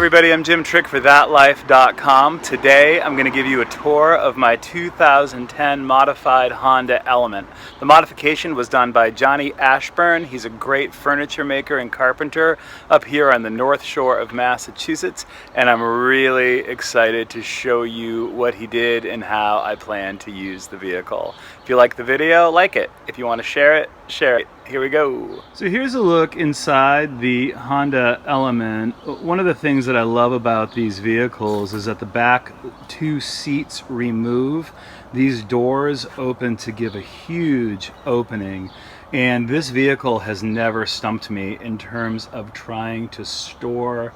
everybody, I'm Jim Trick for ThatLife.com. Today I'm going to give you a tour of my 2010 modified Honda Element. The modification was done by Johnny Ashburn. He's a great furniture maker and carpenter up here on the North Shore of Massachusetts, and I'm really excited to show you what he did and how I plan to use the vehicle. If you like the video, like it. If you want to share it, share it. Here we go. So here's a look inside the Honda Element. One of the things that I love about these vehicles is that the back two seats remove. These doors open to give a huge opening, and this vehicle has never stumped me in terms of trying to store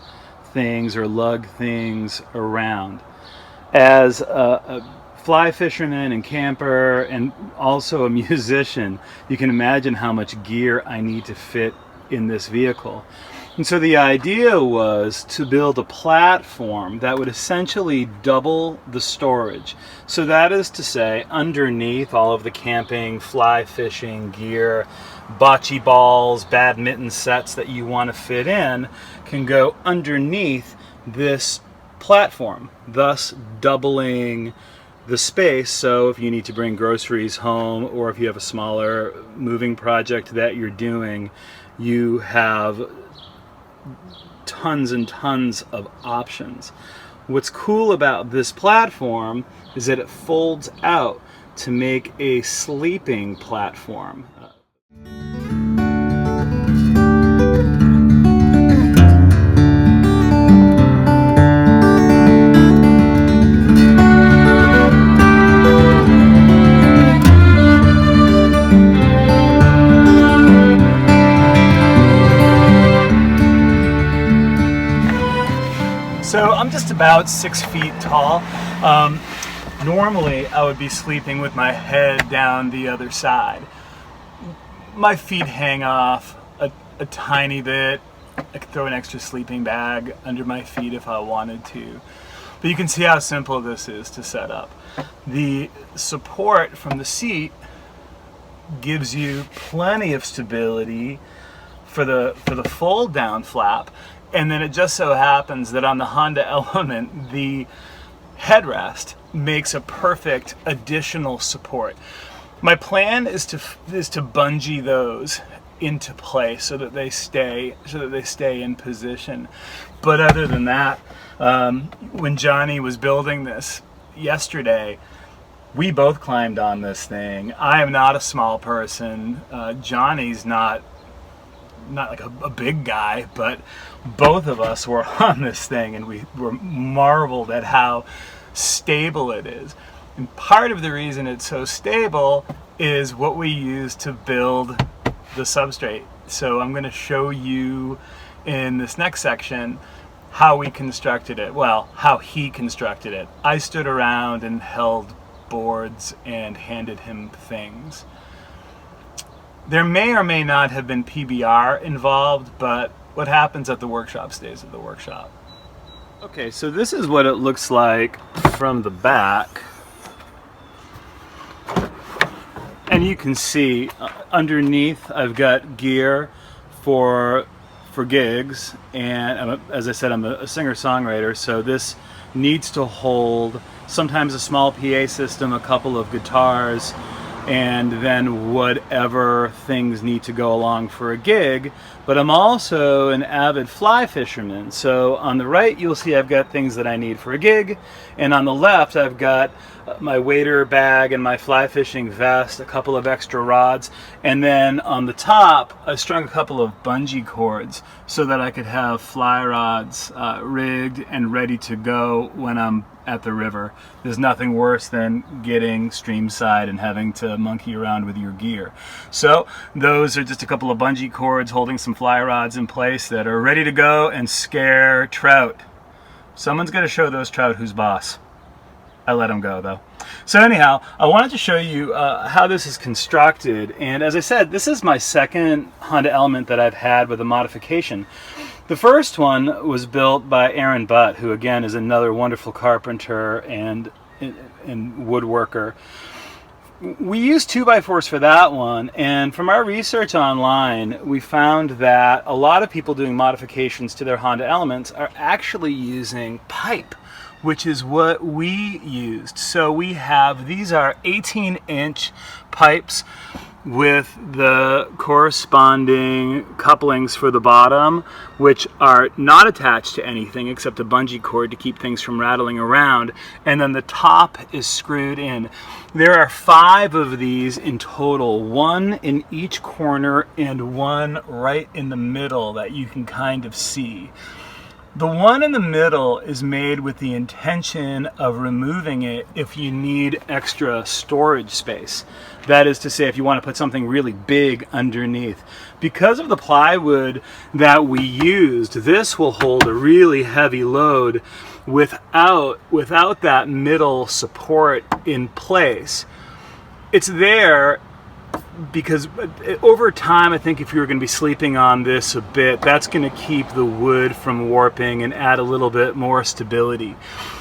things or lug things around. As a fly fisherman and camper and also a musician, you can imagine how much gear I need to fit in this vehicle. And so the idea was to build a platform that would essentially double the storage. So that is to say, underneath all of the camping, fly fishing gear, bocce balls, badminton sets that you want to fit in can go underneath this platform, thus doubling the space. So if you need to bring groceries home, or if you have a smaller moving project that you're doing, you have tons and tons of options. What's cool about this platform is that it folds out to make a sleeping platform. So I'm just about 6 feet tall. Normally I would be sleeping with my head down the other side. My feet hang off a tiny bit. I could throw an extra sleeping bag under my feet if I wanted to. But you can see how simple this is to set up. The support from the seat gives you plenty of stability for the fold down flap. And then it just so happens that on the Honda Element, the headrest makes a perfect additional support. My plan is to bungee those into place so that they stay in position. But other than that, when Johnny was building this yesterday, we both climbed on this thing. I am not a small person. Johnny's not like a big guy, but both of us were on this thing and we were marveled at how stable it is. And part of the reason it's so stable is what we use to build the substrate. So I'm going to show you in this next section how we constructed it. Well, how he constructed it. I stood around and held boards and handed him things. There may or may not have been PBR involved, but what happens at the workshop stays at the workshop. Okay, so this is what it looks like from the back. And you can see underneath I've got gear for gigs, and as I said, I'm a singer-songwriter, so this needs to hold sometimes a small PA system, a couple of guitars, and then whatever things need to go along for a gig. But I'm also an avid fly fisherman, so on the right you'll see I've got things that I need for a gig, and on the left I've got my wader bag and my fly fishing vest, a couple of extra rods, and then on the top I strung a couple of bungee cords so that I could have fly rods rigged and ready to go when I'm at the river. There's nothing worse than getting streamside and having to monkey around with your gear. So those are just a couple of bungee cords holding some fly rods in place that are ready to go and scare trout. Someone's got to show those trout who's boss. I let them go though. So anyhow, I wanted to show you how this is constructed, and as I said, this is my second Honda Element that I've had with a modification. The first one was built by Aaron Butt, who again is another wonderful carpenter and woodworker. We used 2x4s for that one, and from our research online, we found that a lot of people doing modifications to their Honda Elements are actually using pipe, which is what we used. So we have, these are 18-inch pipes with the corresponding couplings for the bottom, which are not attached to anything except a bungee cord to keep things from rattling around, and then the top is screwed in. There are 5 of these in total, 1 in each corner and 1 right in the middle that you can kind of see. The one in the middle is made with the intention of removing it if you need extra storage space. That is to say, if you want to put something really big underneath. Because of the plywood that we used, this will hold a really heavy load without that middle support in place. It's there because over time, I think if you're going to be sleeping on this a bit, that's going to keep the wood from warping and add a little bit more stability.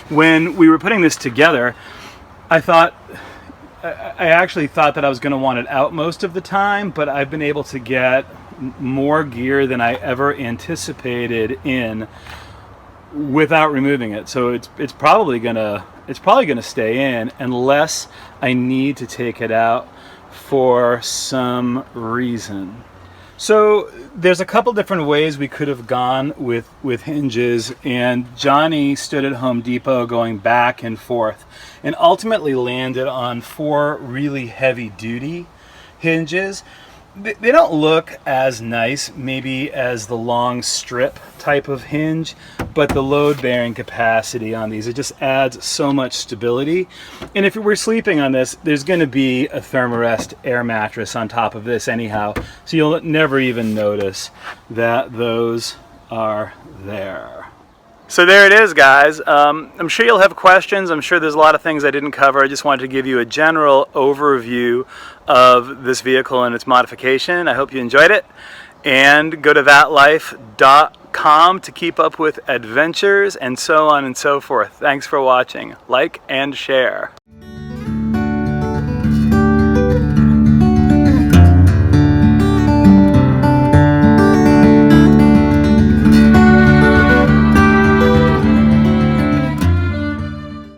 When we were putting this together, I actually thought that I was going to want it out most of the time, but I've been able to get more gear than I ever anticipated in without removing it. So it's probably gonna stay in unless I need to take it out for some reason. So there's a couple different ways we could have gone with hinges, and Johnny stood at Home Depot going back and forth and ultimately landed on 4 really heavy duty hinges. They don't look as nice maybe as the long strip type of hinge, but the load bearing capacity on these, it just adds so much stability. And if we're sleeping on this, there's going to be a Thermarest air mattress on top of this anyhow, so you'll never even notice that those are there. So there it is, guys. I'm sure you'll have questions. I'm sure there's a lot of things I didn't cover. I just wanted to give you a general overview of this vehicle and its modification. I hope you enjoyed it. And go to thatlife.com to keep up with adventures and so on and so forth. Thanks for watching. Like and share.